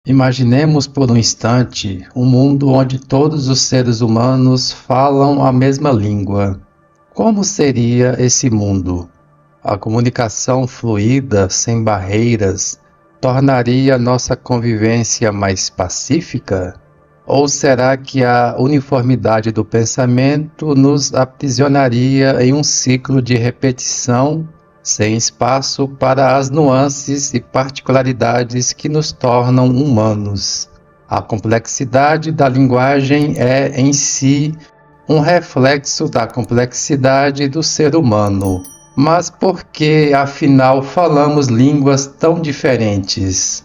Imaginemos por um instante um mundo onde todos os seres humanos falam a mesma língua. Como seria esse mundo? A comunicação fluida, sem barreiras, tornaria nossa convivência mais pacífica? Ou será que a uniformidade do pensamento nos aprisionaria em um ciclo de repetição, sem espaço para as nuances e particularidades que nos tornam humanos? A complexidade da linguagem é, em si, um reflexo da complexidade do ser humano. Mas por que, afinal, falamos línguas tão diferentes?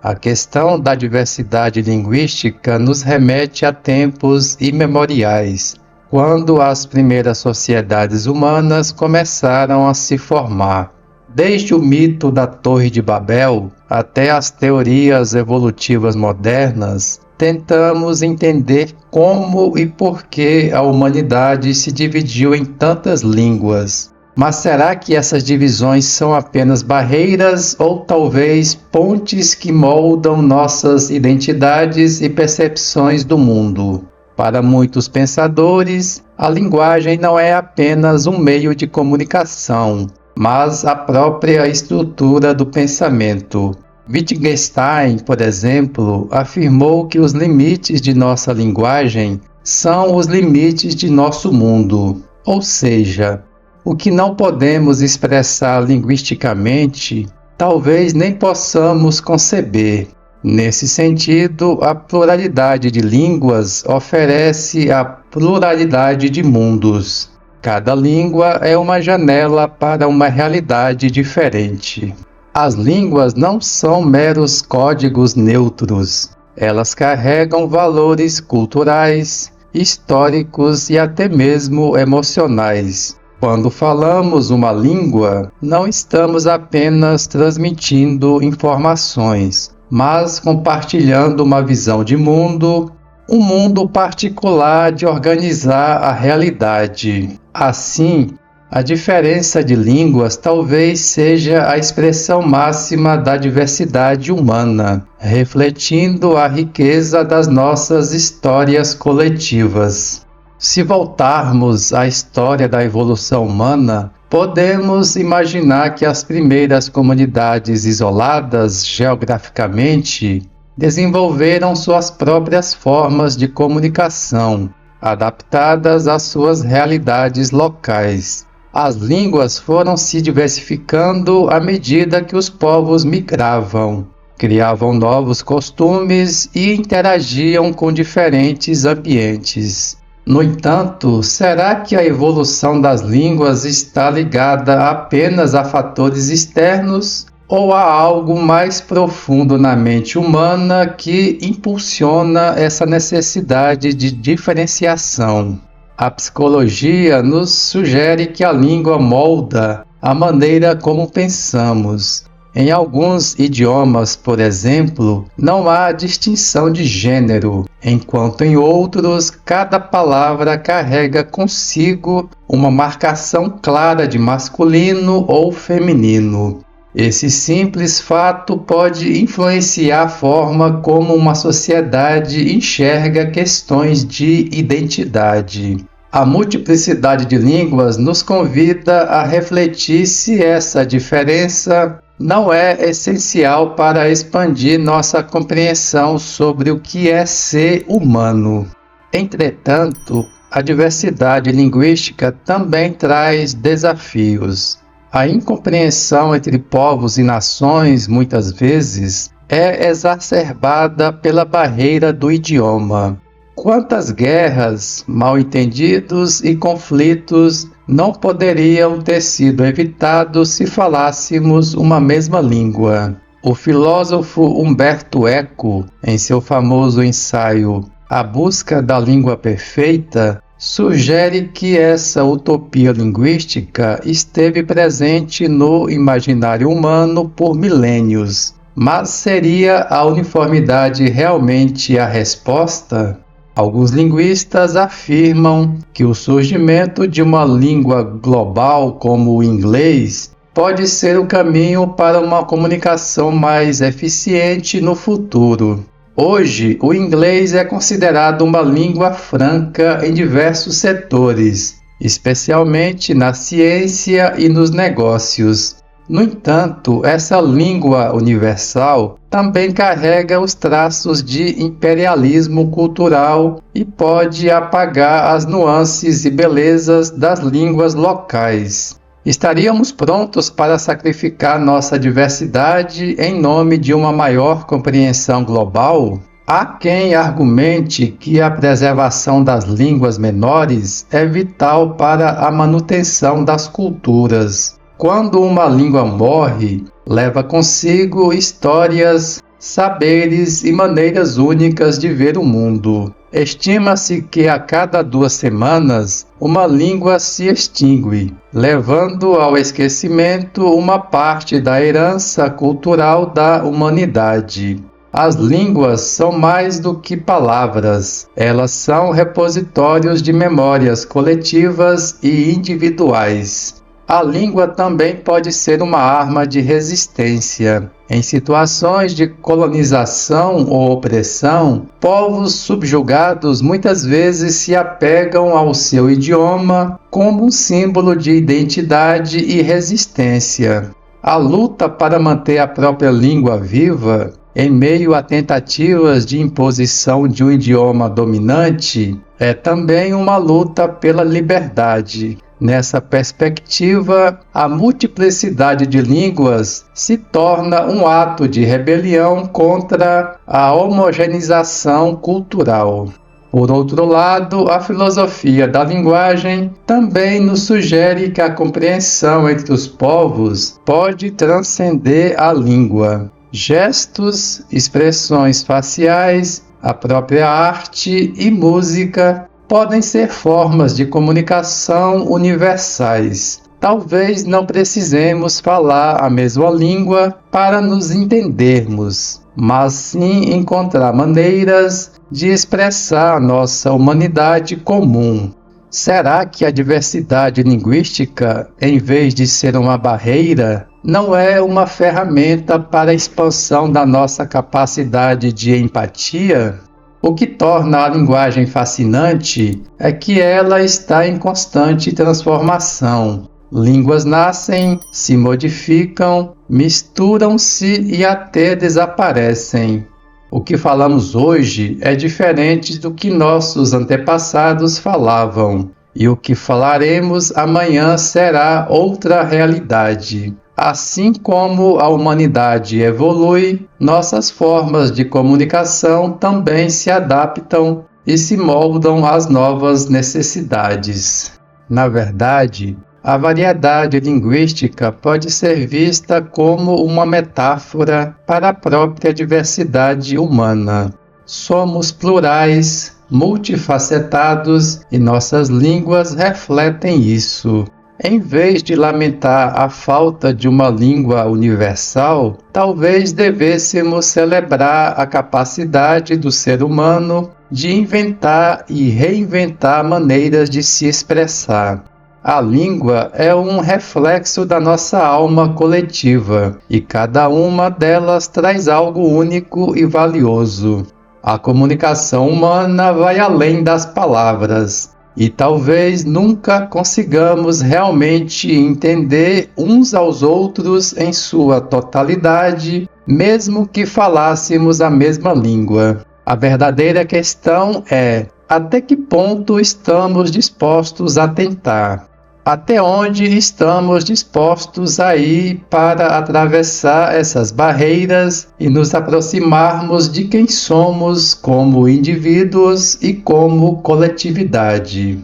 A questão da diversidade linguística nos remete a tempos imemoriais, quando as primeiras sociedades humanas começaram a se formar. Desde o mito da Torre de Babel até as teorias evolutivas modernas, tentamos entender como e por que a humanidade se dividiu em tantas línguas. Mas será que essas divisões são apenas barreiras ou talvez pontes que moldam nossas identidades e percepções do mundo? Para muitos pensadores, a linguagem não é apenas um meio de comunicação, mas a própria estrutura do pensamento. Wittgenstein, por exemplo, afirmou que os limites de nossa linguagem são os limites de nosso mundo, ou seja, o que não podemos expressar linguisticamente, talvez nem possamos conceber. Nesse sentido, a pluralidade de línguas oferece a pluralidade de mundos. Cada língua é uma janela para uma realidade diferente. As línguas não são meros códigos neutros. Elas carregam valores culturais, históricos e até mesmo emocionais. Quando falamos uma língua, não estamos apenas transmitindo informações, mas compartilhando uma visão de mundo, um mundo particular de organizar a realidade. Assim, a diferença de línguas talvez seja a expressão máxima da diversidade humana, refletindo a riqueza das nossas histórias coletivas. Se voltarmos à história da evolução humana, podemos imaginar que as primeiras comunidades isoladas geograficamente desenvolveram suas próprias formas de comunicação, adaptadas às suas realidades locais. As línguas foram se diversificando à medida que os povos migravam, criavam novos costumes e interagiam com diferentes ambientes. No entanto, será que a evolução das línguas está ligada apenas a fatores externos ou há algo mais profundo na mente humana que impulsiona essa necessidade de diferenciação? A psicologia nos sugere que a língua molda a maneira como pensamos. Em alguns idiomas, por exemplo, não há distinção de gênero, enquanto em outros, cada palavra carrega consigo uma marcação clara de masculino ou feminino. Esse simples fato pode influenciar a forma como uma sociedade enxerga questões de identidade. A multiplicidade de línguas nos convida a refletir se essa diferença não é essencial para expandir nossa compreensão sobre o que é ser humano. Entretanto, a diversidade linguística também traz desafios. A incompreensão entre povos e nações, muitas vezes, é exacerbada pela barreira do idioma. Quantas guerras, mal-entendidos e conflitos não poderiam ter sido evitados se falássemos uma mesma língua? O filósofo Umberto Eco, em seu famoso ensaio A Busca da Língua Perfeita, sugere que essa utopia linguística esteve presente no imaginário humano por milênios. Mas seria a uniformidade realmente a resposta? Alguns linguistas afirmam que o surgimento de uma língua global como o inglês pode ser o caminho para uma comunicação mais eficiente no futuro. Hoje, o inglês é considerado uma língua franca em diversos setores, especialmente na ciência e nos negócios. No entanto, essa língua universal também carrega os traços de imperialismo cultural e pode apagar as nuances e belezas das línguas locais. Estaríamos prontos para sacrificar nossa diversidade em nome de uma maior compreensão global? Há quem argumente que a preservação das línguas menores é vital para a manutenção das culturas. Quando uma língua morre, leva consigo histórias, saberes e maneiras únicas de ver o mundo. Estima-se que a cada 2 semanas uma língua se extingue, levando ao esquecimento uma parte da herança cultural da humanidade. As línguas são mais do que palavras, elas são repositórios de memórias coletivas e individuais. A língua também pode ser uma arma de resistência. Em situações de colonização ou opressão, povos subjugados muitas vezes se apegam ao seu idioma como um símbolo de identidade e resistência. A luta para manter a própria língua viva, em meio a tentativas de imposição de um idioma dominante, é também uma luta pela liberdade. Nessa perspectiva, a multiplicidade de línguas se torna um ato de rebelião contra a homogeneização cultural. Por outro lado, a filosofia da linguagem também nos sugere que a compreensão entre os povos pode transcender a língua. Gestos, expressões faciais, a própria arte e música podem ser formas de comunicação universais. Talvez não precisemos falar a mesma língua para nos entendermos, mas sim encontrar maneiras de expressar a nossa humanidade comum. Será que a diversidade linguística, em vez de ser uma barreira, não é uma ferramenta para a expansão da nossa capacidade de empatia? O que torna a linguagem fascinante é que ela está em constante transformação. Línguas nascem, se modificam, misturam-se e até desaparecem. O que falamos hoje é diferente do que nossos antepassados falavam, e o que falaremos amanhã será outra realidade. Assim como a humanidade evolui, nossas formas de comunicação também se adaptam e se moldam às novas necessidades. Na verdade, a variedade linguística pode ser vista como uma metáfora para a própria diversidade humana. Somos plurais, multifacetados e nossas línguas refletem isso. Em vez de lamentar a falta de uma língua universal, talvez devêssemos celebrar a capacidade do ser humano de inventar e reinventar maneiras de se expressar. A língua é um reflexo da nossa alma coletiva, e cada uma delas traz algo único e valioso. A comunicação humana vai além das palavras. E talvez nunca consigamos realmente entender uns aos outros em sua totalidade, mesmo que falássemos a mesma língua. A verdadeira questão é: até que ponto estamos dispostos a tentar? Até onde estamos dispostos a ir para atravessar essas barreiras e nos aproximarmos de quem somos como indivíduos e como coletividade?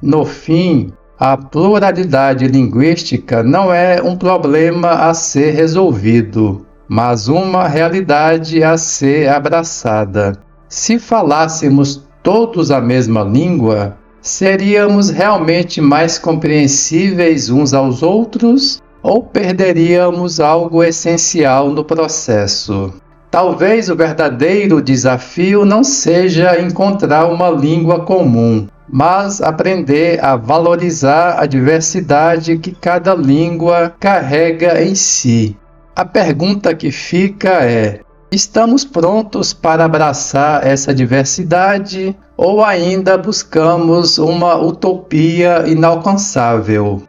No fim, a pluralidade linguística não é um problema a ser resolvido, mas uma realidade a ser abraçada. Se falássemos todos a mesma língua, seríamos realmente mais compreensíveis uns aos outros ou perderíamos algo essencial no processo? Talvez o verdadeiro desafio não seja encontrar uma língua comum, mas aprender a valorizar a diversidade que cada língua carrega em si. A pergunta que fica é: estamos prontos para abraçar essa diversidade ou ainda buscamos uma utopia inalcançável?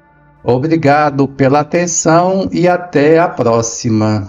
Obrigado pela atenção e até a próxima.